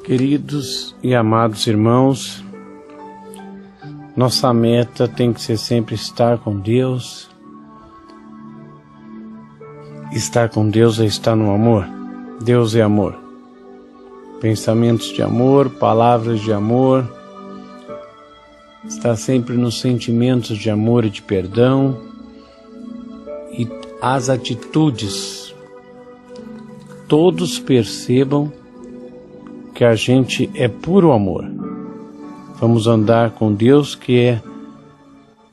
Queridos e amados irmãos, nossa meta tem que ser sempre estar com Deus. Estar com Deus é estar no amor. Deus é amor. Pensamentos de amor, palavras de amor. Estar sempre nos sentimentos de amor e de perdão. E as atitudes. Todos percebam que a gente é puro amor. Vamos andar com Deus, que é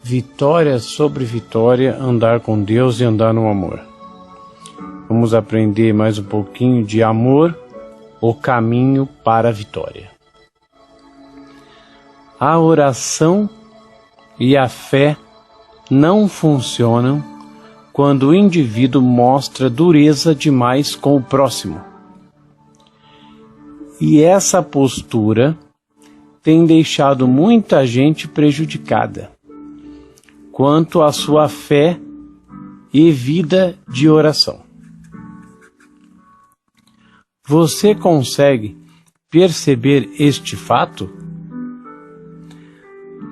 vitória sobre vitória, andar com Deus e andar no amor. Vamos aprender mais um pouquinho de amor, o caminho para a vitória. A oração e a fé não funcionam quando o indivíduo mostra dureza demais com o próximo. E essa postura tem deixado muita gente prejudicada quanto à sua fé e vida de oração. Você consegue perceber este fato?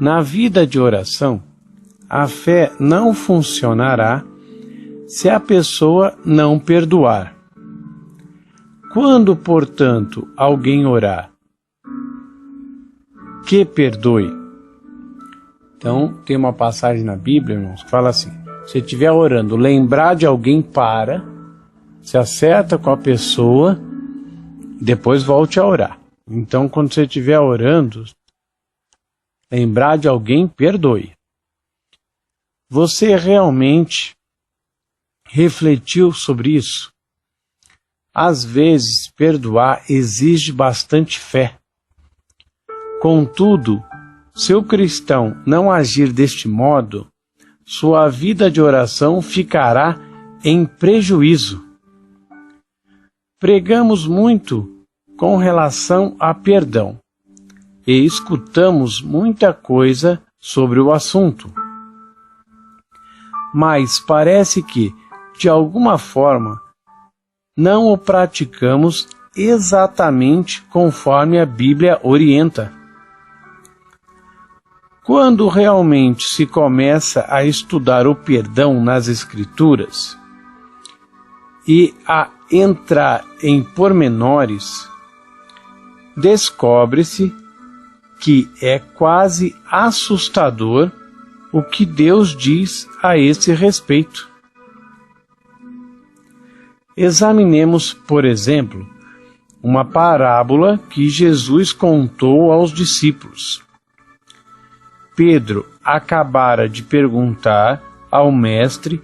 Na vida de oração, a fé não funcionará se a pessoa não perdoar. Quando, portanto, alguém orar, que perdoe. Então, tem uma passagem na Bíblia, irmãos, que fala assim: se estiver orando, lembrar de alguém, para, se acerta com a pessoa, depois volte a orar. Então, quando você estiver orando, lembrar de alguém, perdoe. Você realmente refletiu sobre isso? Às vezes, perdoar exige bastante fé. Contudo, se o cristão não agir deste modo, sua vida de oração ficará em prejuízo. Pregamos muito com relação a perdão e escutamos muita coisa sobre o assunto. Mas parece que, de alguma forma, não o praticamos exatamente conforme a Bíblia orienta. Quando realmente se começa a estudar o perdão nas Escrituras e a entrar em pormenores, descobre-se que é quase assustador o que Deus diz a esse respeito. Examinemos, por exemplo, uma parábola que Jesus contou aos discípulos. Pedro acabara de perguntar ao mestre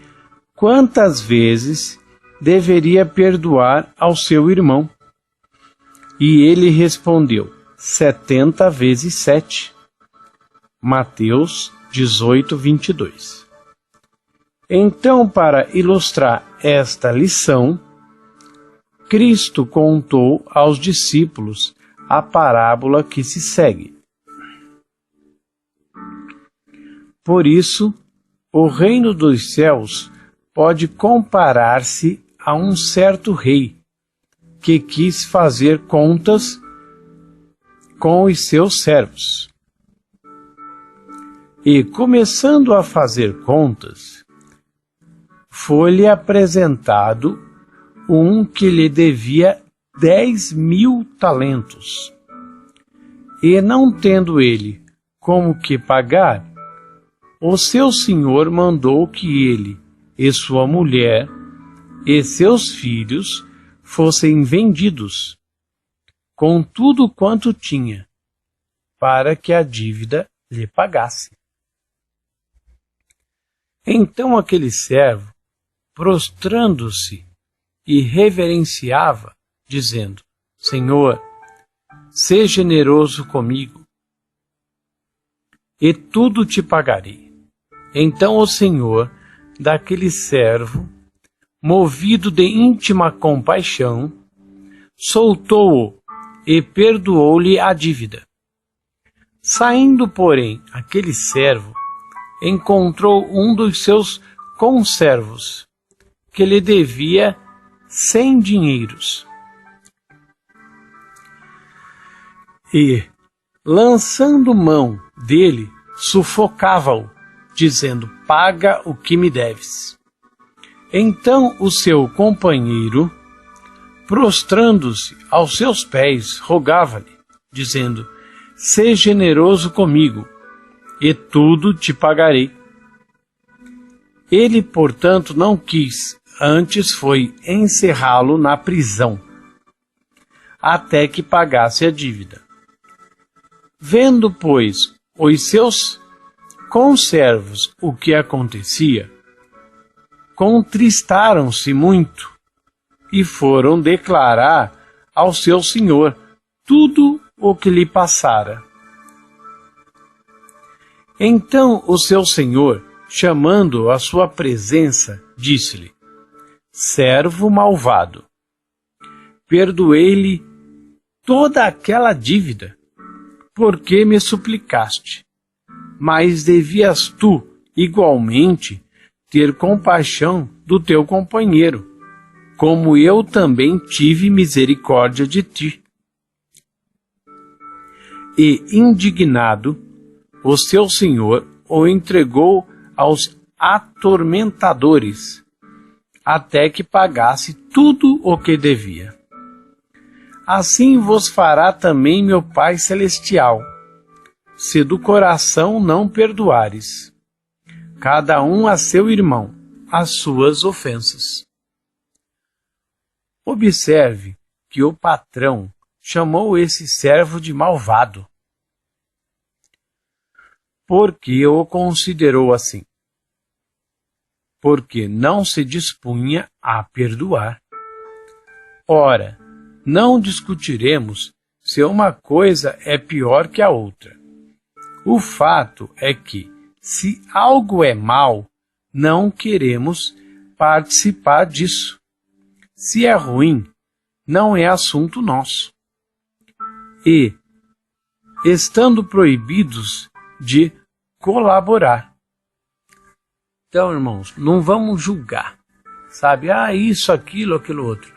quantas vezes deveria perdoar ao seu irmão. E ele respondeu: 70 vezes 7. Mateus 18, 22. Então, para ilustrar esta lição, Cristo contou aos discípulos a parábola que se segue. Por isso, o reino dos céus pode comparar-se a um certo rei que quis fazer contas com os seus servos. E, começando a fazer contas, foi-lhe apresentado um que lhe devia 10.000 talentos. E não tendo ele como que pagar, o seu senhor mandou que ele e sua mulher e seus filhos fossem vendidos, com tudo quanto tinha, para que a dívida lhe pagasse. Então aquele servo, prostrando-se, e reverenciava, dizendo: Senhor, sê generoso comigo, e tudo te pagarei. Então o Senhor daquele servo, movido de íntima compaixão, soltou-o e perdoou-lhe a dívida. Saindo, porém, aquele servo encontrou um dos seus conservos, que lhe devia 100 dinheiros. e, lançando mão dele, sufocava-o, dizendo: paga o que me deves. Então o seu companheiro, prostrando-se aos seus pés, rogava-lhe, dizendo: seja generoso comigo, e tudo te pagarei. Ele, portanto, não quis, antes foi encerrá-lo na prisão, até que pagasse a dívida. Vendo, pois, os seus conservos o que acontecia, contristaram-se muito e foram declarar ao seu senhor tudo o que lhe passara. Então o seu senhor, chamando-o à sua presença, disse-lhe: servo malvado, perdoei-lhe toda aquela dívida, porque me suplicaste. Mas devias tu, igualmente, ter compaixão do teu companheiro, como eu também tive misericórdia de ti. E, indignado, o seu senhor o entregou aos atormentadores, até que pagasse tudo o que devia. Assim vos fará também meu Pai Celestial, se do coração não perdoares, cada um a seu irmão, as suas ofensas. Observe que o patrão chamou esse servo de malvado, porque o considerou assim, porque não se dispunha a perdoar. Ora, não discutiremos se uma coisa é pior que a outra. O fato é que, se algo é mal, não queremos participar disso. Se é ruim, não é assunto nosso. E, estando proibidos de colaborar. Então, irmãos, não vamos julgar, sabe? Isso, aquilo, aquilo outro.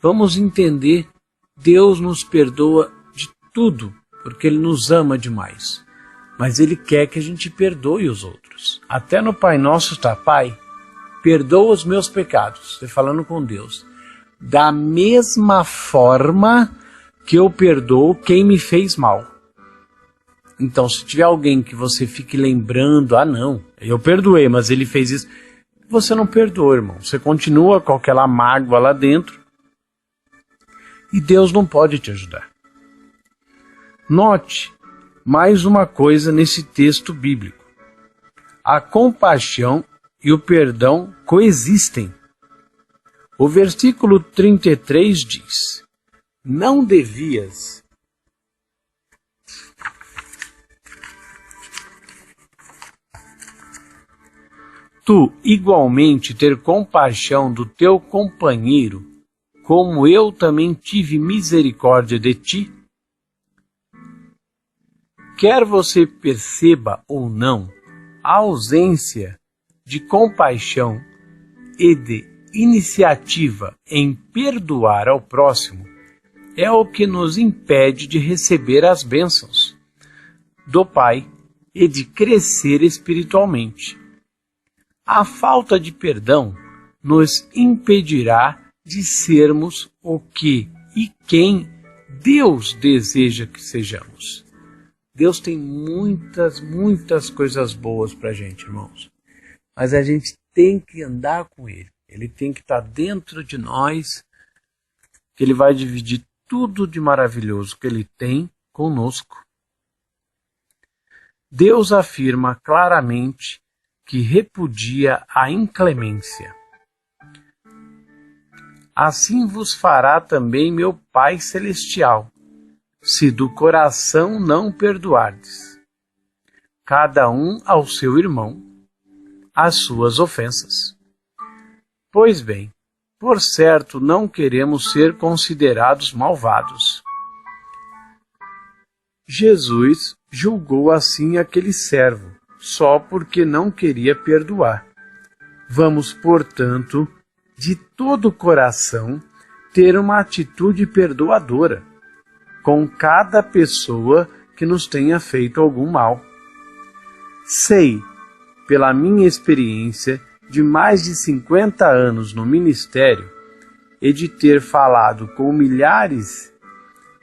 Vamos entender, Deus nos perdoa de tudo, porque Ele nos ama demais. Mas Ele quer que a gente perdoe os outros. Até no Pai Nosso está: Pai, perdoa os meus pecados. Você falando com Deus. Da mesma forma que eu perdoo quem me fez mal. Então, se tiver alguém que você fique lembrando: não, eu perdoei, mas ele fez isso. Você não perdoa, irmão. Você continua com aquela mágoa lá dentro. E Deus não pode te ajudar. Note mais uma coisa nesse texto bíblico. A compaixão e o perdão coexistem. O versículo 33 diz: não devias tu igualmente ter compaixão do teu companheiro, como eu também tive misericórdia de ti? Quer você perceba ou não, a ausência de compaixão e de iniciativa em perdoar ao próximo é o que nos impede de receber as bênçãos do Pai e de crescer espiritualmente. A falta de perdão nos impedirá de sermos o que e quem Deus deseja que sejamos. Deus tem muitas coisas boas para a gente, irmãos. Mas a gente tem que andar com Ele. Ele tem que estar dentro de nós, que Ele vai dividir tudo de maravilhoso que Ele tem conosco. Deus afirma claramente que repudia a inclemência. Assim vos fará também meu Pai Celestial, se do coração não perdoardes, cada um ao seu irmão, as suas ofensas. Pois bem, por certo não queremos ser considerados malvados. Jesus julgou assim aquele servo, só porque não queria perdoar. Vamos, portanto, de todo o coração, ter uma atitude perdoadora. com cada pessoa que nos tenha feito algum mal. Sei, pela minha experiência de mais de 50 anos no ministério e de ter falado com milhares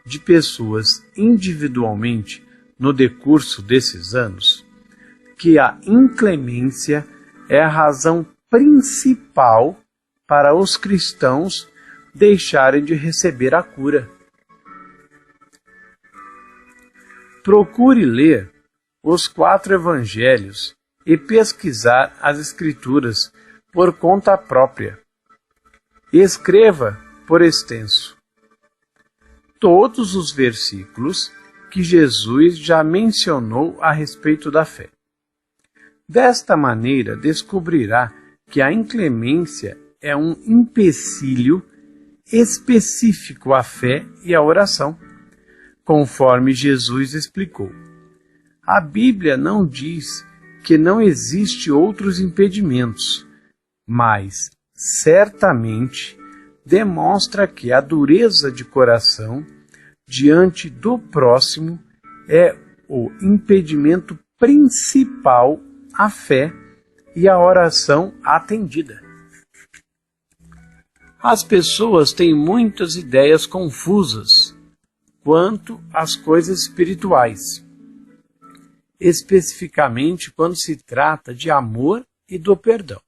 de pessoas individualmente no decurso desses anos, que a inclemência é a razão principal para os cristãos deixarem de receber a cura. Procure ler os 4 evangelhos e pesquisar as Escrituras por conta própria. Escreva por extenso todos os versículos que Jesus já mencionou a respeito da fé. Desta maneira, descobrirá que a inclemência é um empecilho específico à fé e à oração, conforme Jesus explicou. A Bíblia não diz que não existe outros impedimentos, mas certamente demonstra que a dureza de coração diante do próximo é o impedimento principal à fé e à oração atendida. As pessoas têm muitas ideias confusas quanto às coisas espirituais, especificamente quando se trata de amor e do perdão.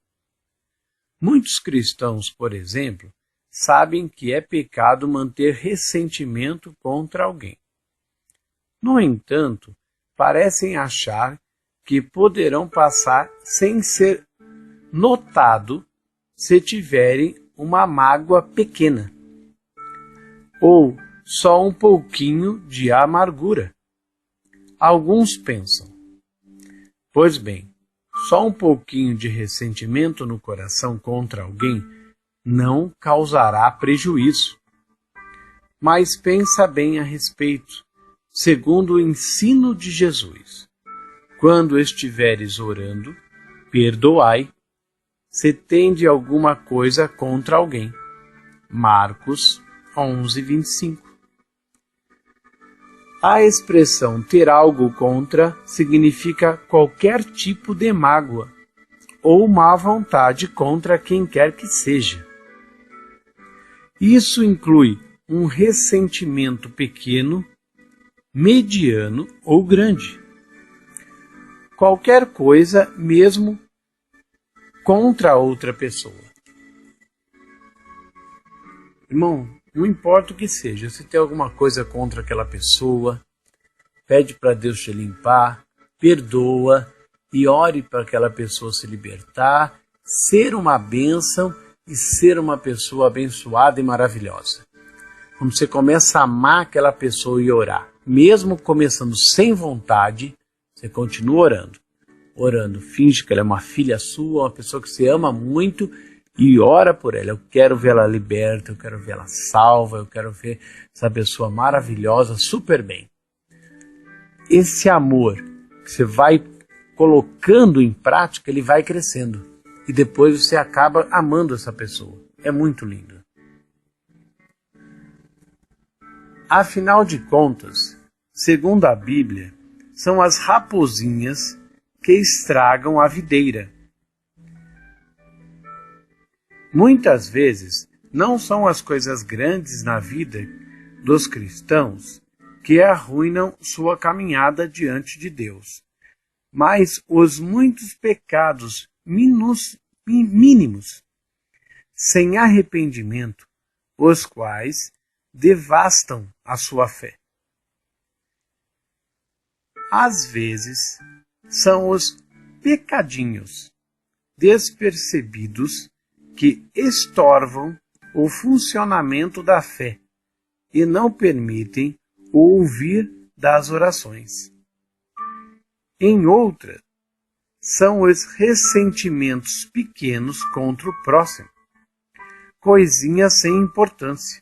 Muitos cristãos, por exemplo, sabem que é pecado manter ressentimento contra alguém. No entanto, parecem achar que poderão passar sem ser notado se tiverem uma mágoa pequena, ou só um pouquinho de amargura. Alguns pensam, pois bem, só um pouquinho de ressentimento no coração contra alguém não causará prejuízo. Mas pensa bem a respeito, segundo o ensino de Jesus. Quando estiveres orando, perdoai, se tende alguma coisa contra alguém. Marcos 11:25. A expressão ter algo contra significa qualquer tipo de mágoa ou má vontade contra quem quer que seja. Isso inclui um ressentimento pequeno, mediano ou grande. Qualquer coisa mesmo contra outra pessoa. Irmão, não importa o que seja, se tem alguma coisa contra aquela pessoa, pede para Deus te limpar, perdoa e ore para aquela pessoa se libertar, ser uma bênção e ser uma pessoa abençoada e maravilhosa. Quando você começa a amar aquela pessoa e orar, mesmo começando sem vontade, você continua orando. Orando, finge que ela é uma filha sua, uma pessoa que você ama muito e ora por ela. Eu quero ver ela liberta, eu quero ver ela salva, eu quero ver essa pessoa maravilhosa, super bem. Esse amor que você vai colocando em prática, ele vai crescendo. E depois você acaba amando essa pessoa. É muito lindo. Afinal de contas, segundo a Bíblia, são as raposinhas que estragam a videira. Muitas vezes, não são as coisas grandes na vida dos cristãos que arruinam sua caminhada diante de Deus, mas os muitos pecados mínimos, sem arrependimento, os quais devastam a sua fé. Às vezes, são os pecadinhos despercebidos que estorvam o funcionamento da fé e não permitem o ouvir das orações. Em outras, são os ressentimentos pequenos contra o próximo, coisinhas sem importância,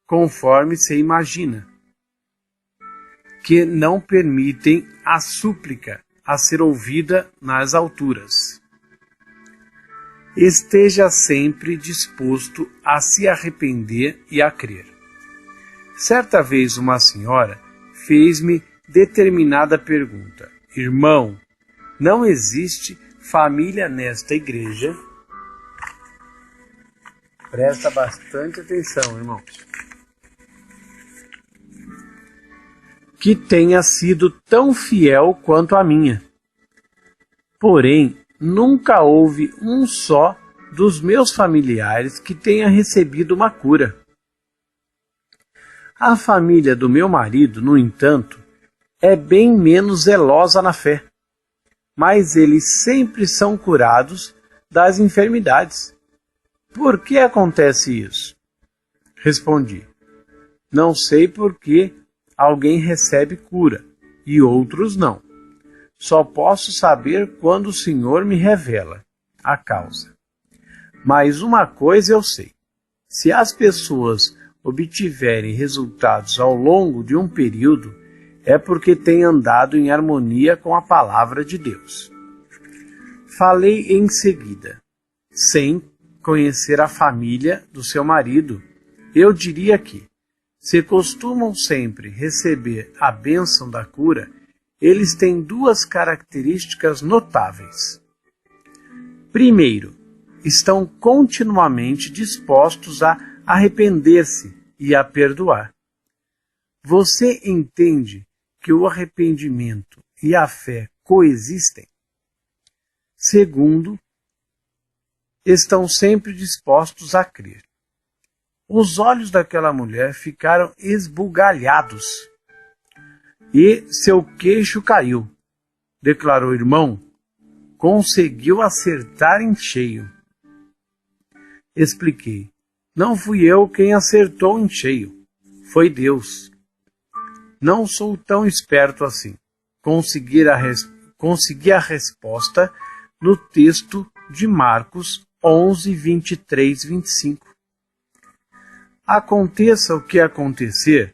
conforme se imagina, que não permitem a súplica a ser ouvida nas alturas. Esteja sempre disposto a se arrepender e a crer. Certa vez uma senhora fez-me determinada pergunta: irmão, não existe família nesta igreja? Presta bastante atenção, irmãos. Que tenha sido tão fiel quanto a minha. Porém, nunca houve um só dos meus familiares que tenha recebido uma cura. A família do meu marido, no entanto, é bem menos zelosa na fé, mas eles sempre são curados das enfermidades. Por que acontece isso? Respondi: não sei por que alguém recebe cura e outros não. Só posso saber quando o Senhor me revela a causa. Mas uma coisa eu sei: se as pessoas obtiverem resultados ao longo de um período, é porque têm andado em harmonia com a palavra de Deus. Falei em seguida, sem conhecer a família do seu marido, eu diria que, se costumam sempre receber a bênção da cura, eles têm duas características notáveis. Primeiro, estão continuamente dispostos a arrepender-se e a perdoar. Você entende que o arrependimento e a fé coexistem? Segundo, estão sempre dispostos a crer. Os olhos daquela mulher ficaram esbugalhados e seu queixo caiu. Declarou: irmão, conseguiu acertar em cheio. Expliquei: não fui eu quem acertou em cheio, foi Deus. Não sou tão esperto assim. Consegui a resposta no texto de Marcos 11, 23, 25. Aconteça o que acontecer,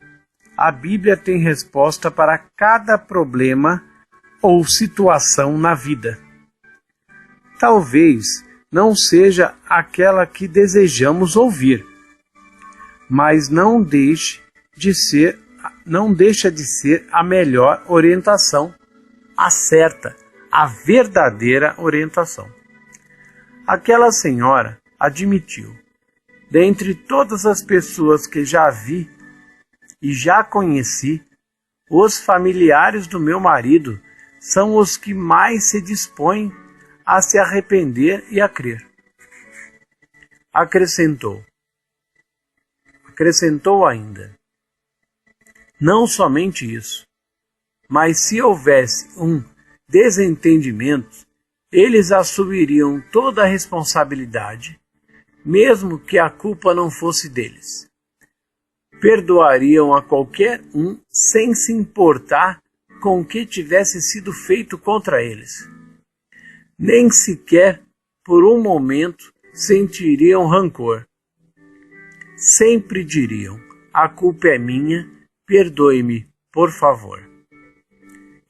a Bíblia tem resposta para cada problema ou situação na vida. Talvez não seja aquela que desejamos ouvir, mas não deixa de ser a melhor orientação, a certa, a verdadeira orientação. Aquela senhora admitiu: dentre todas as pessoas que já vi e já conheci, os familiares do meu marido são os que mais se dispõem a se arrepender e a crer. Acrescentou ainda: não somente isso, mas se houvesse um desentendimento, eles assumiriam toda a responsabilidade, mesmo que a culpa não fosse deles. Perdoariam a qualquer um sem se importar com o que tivesse sido feito contra eles. Nem sequer por um momento sentiriam rancor. Sempre diriam: a culpa é minha, perdoe-me, por favor.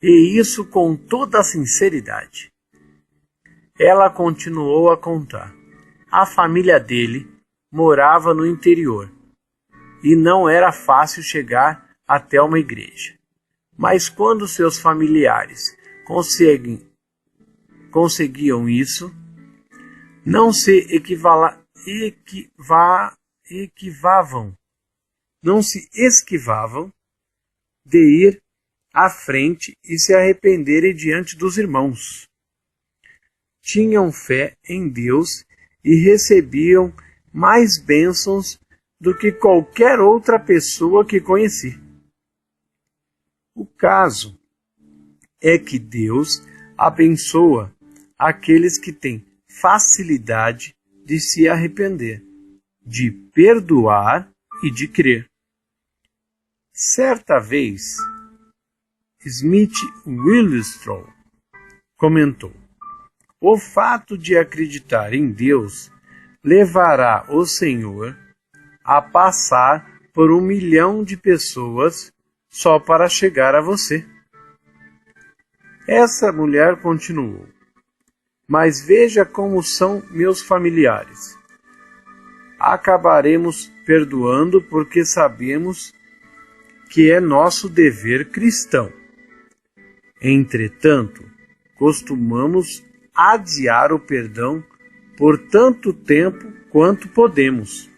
E isso com toda a sinceridade. Ela continuou a contar. A família dele morava no interior e não era fácil chegar até uma igreja. Mas quando seus familiares conseguiam isso, não se esquivavam de ir à frente e se arrependerem diante dos irmãos. Tinham fé em Deus e recebiam mais bênçãos do que qualquer outra pessoa que conheci. O caso é que Deus abençoa aqueles que têm facilidade de se arrepender, de perdoar e de crer. Certa vez, Smith Wigglesworth comentou: o fato de acreditar em Deus levará o Senhor a passar por 1 milhão de pessoas só para chegar a você. Essa mulher continuou: mas veja como são meus familiares. Acabaremos perdoando porque sabemos que é nosso dever cristão. Entretanto, costumamos adiar o perdão por tanto tempo quanto podemos.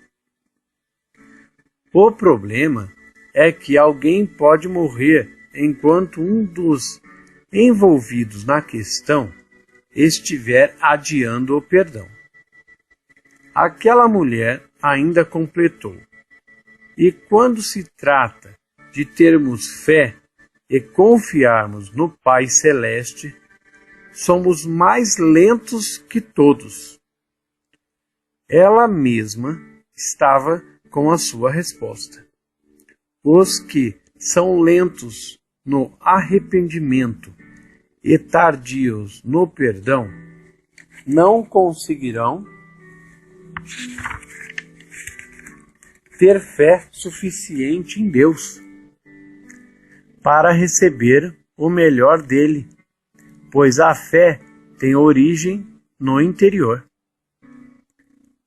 O problema é que alguém pode morrer enquanto um dos envolvidos na questão estiver adiando o perdão. Aquela mulher ainda completou: e quando se trata de termos fé e confiarmos no Pai Celeste, somos mais lentos que todos. Ela mesma estava com a sua resposta. Os que são lentos no arrependimento e tardios no perdão não conseguirão ter fé suficiente em Deus para receber o melhor dele, pois a fé tem origem no interior.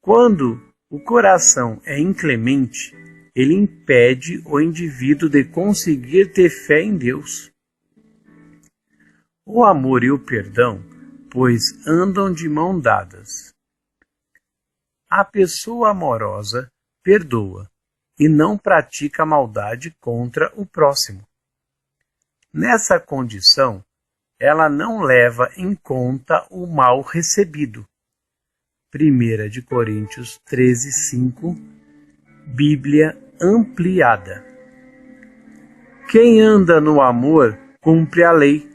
Quando o coração é inclemente, ele impede o indivíduo de conseguir ter fé em Deus. O amor e o perdão, pois, andam de mão dadas. A pessoa amorosa perdoa e não pratica maldade contra o próximo. Nessa condição, ela não leva em conta o mal recebido. 1 de Coríntios 13:5, Bíblia ampliada. Quem anda no amor cumpre a lei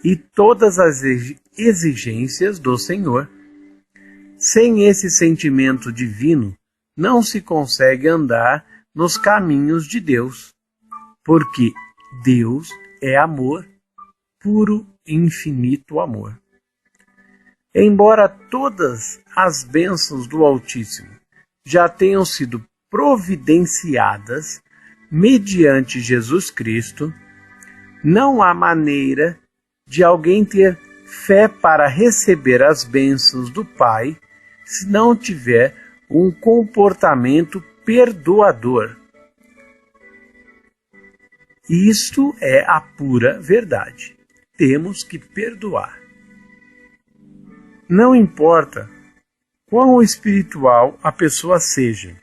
e todas as exigências do Senhor. Sem esse sentimento divino, não se consegue andar nos caminhos de Deus, porque Deus é amor, puro e infinito amor. Embora todas as bênçãos do Altíssimo já tenham sido providenciadas mediante Jesus Cristo, não há maneira de alguém ter fé para receber as bênçãos do Pai se não tiver um comportamento perdoador. Isto é a pura verdade. Temos que perdoar. Não importa quão espiritual a pessoa seja,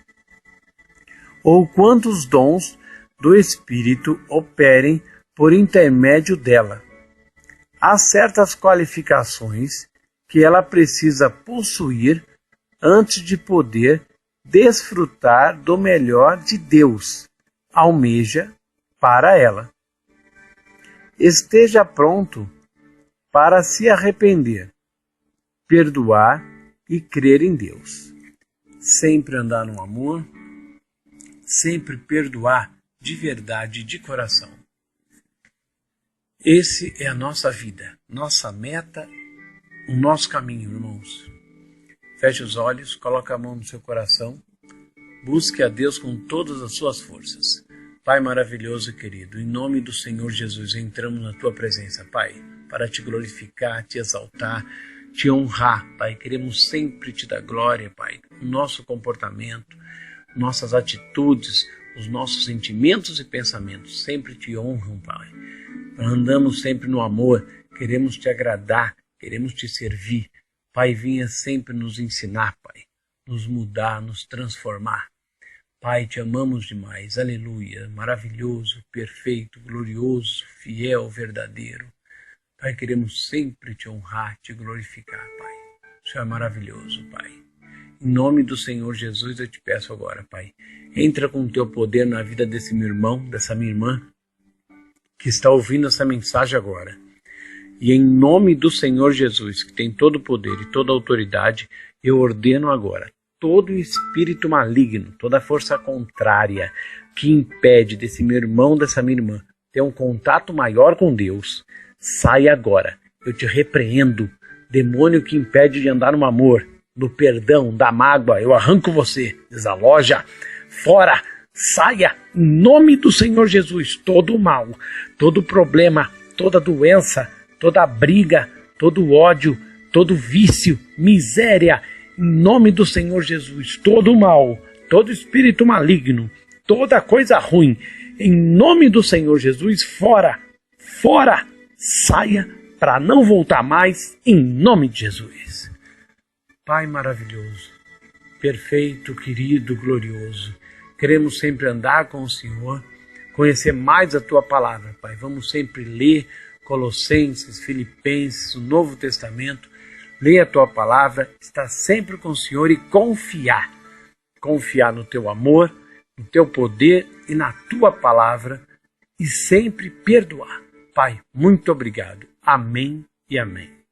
ou quantos dons do Espírito operem por intermédio dela. Há certas qualificações que ela precisa possuir antes de poder desfrutar do melhor de Deus almeja para ela. Esteja pronto para se arrepender, perdoar e crer em Deus. Sempre andar no amor, sempre perdoar de verdade e de coração. Esse é a nossa vida, nossa meta, o nosso caminho, irmãos. Feche os olhos, coloque a mão no seu coração, busque a Deus com todas as suas forças. Pai maravilhoso e querido, em nome do Senhor Jesus, entramos na Tua presença, Pai, para Te glorificar, Te exaltar, Te honrar, Pai. Queremos sempre Te dar glória, Pai, o nosso comportamento, nossas atitudes, os nossos sentimentos e pensamentos sempre Te honram, Pai. Andamos sempre no amor, queremos Te agradar, queremos Te servir. Pai, venha sempre nos ensinar, Pai, nos mudar, nos transformar. Pai, Te amamos demais, aleluia, maravilhoso, perfeito, glorioso, fiel, verdadeiro. Pai, queremos sempre Te honrar, Te glorificar, Pai. O Senhor é maravilhoso, Pai. Em nome do Senhor Jesus, eu Te peço agora, Pai, entra com o Teu poder na vida desse meu irmão, dessa minha irmã, que está ouvindo essa mensagem agora. E em nome do Senhor Jesus, que tem todo o poder e toda a autoridade, eu ordeno agora, todo espírito maligno, toda força contrária que impede desse meu irmão, dessa minha irmã, ter um contato maior com Deus, sai agora. Eu te repreendo, demônio que impede de andar no amor, no perdão, da mágoa, eu arranco você, desaloja, fora, saia, em nome do Senhor Jesus, todo o mal, todo o problema, toda doença, toda briga, todo ódio, todo vício, miséria, em nome do Senhor Jesus, todo o mal, todo espírito maligno, toda coisa ruim Em nome do Senhor Jesus, fora, fora, saia para não voltar mais, em nome de Jesus. Pai maravilhoso, perfeito, querido, glorioso, queremos sempre andar com o Senhor, conhecer mais a Tua palavra, Pai. Vamos sempre ler Colossenses, Filipenses, o Novo Testamento, ler a Tua palavra, estar sempre com o Senhor e confiar no Teu amor, no Teu poder e na Tua palavra e sempre perdoar. Pai, muito obrigado. Amém e amém.